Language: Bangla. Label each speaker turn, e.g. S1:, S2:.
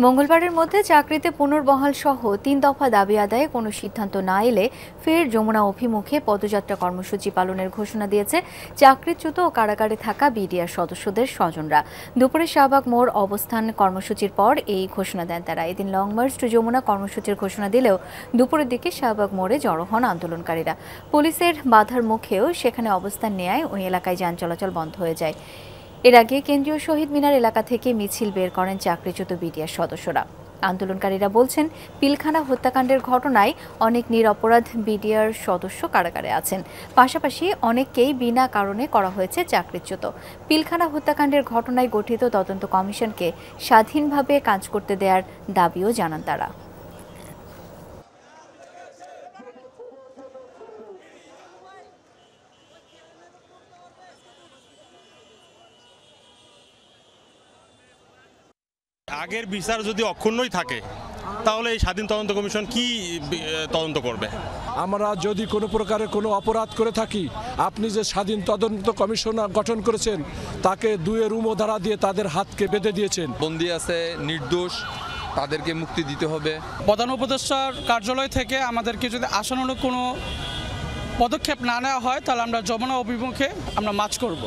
S1: মঙ্গলবারের মধ্যে চাকরিতে পুনর্বহাল সহ ৩ দফা দাবি আদায়ে কোনো সিদ্ধান্ত না এলে ফের যমুনা অভিমুখে পদযাত্রা কর্মসূচি পালনের ঘোষণা দিয়েছে চাকরিচ্যুত ও কারাগারে থাকা বিডিআর সদস্যদের স্বজনরা। দুপুরে শাহবাগ মোড় অবস্থান কর্মসূচির পর এই ঘোষণা দেন তারা। এদিন লং মার্চ টু যমুনা কর্মসূচির ঘোষণা দিলেও দুপুরের দিকে শাহবাগ মোড়ে জড়ো হন আন্দোলনকারীরা। পুলিশের বাধার মুখেও সেখানে অবস্থান নেয় ওই এলাকায় যান চলাচল বন্ধ হয়ে যায়। এর আগে কেন্দ্রীয় শহীদ মিনার এলাকা থেকে মিছিল বের করেন চাকরিচ্যুত বিডিআর সদস্যরা। আন্দোলনকারীরা বলছেন, পিলখানা হত্যাকাণ্ডের ঘটনায় অনেক নিরপরাধ বিডিআর সদস্য কারাগারে আছেন। পাশাপাশি অনেককেই বিনা কারণে করা হয়েছে চাকরিচ্যুত। পিলখানা হত্যাকাণ্ডের ঘটনায় গঠিত তদন্ত কমিশনকে স্বাধীনভাবে কাজ করতে দেওয়ার দাবিও জানান তারা।
S2: আগের বিচার যদি অক্ষুণ্ণই থাকে তাহলে এই স্বাধীন তদন্ত কমিশন কি তদন্ত করবে?
S3: আমরা যদি কোনো প্রকারের কোনো অপরাধ করে থাকি, আপনি যে স্বাধীন তদন্ত কমিশন গঠন করেছেন তাকে দুয়ের ধারা দিয়ে তাদের হাতকে বেঁধে দিয়েছেন।
S4: বন্দী আছে, নির্দোষ, তাদেরকে মুক্তি দিতে হবে।
S5: প্রধান উপদেষ্টার কার্যালয় থেকে আমাদেরকে যদি আশানুরূপ কোনো পদক্ষেপ না নেওয়া হয় তাহলে আমরা যমুনা অভিমুখে আমরা মার্চ করব।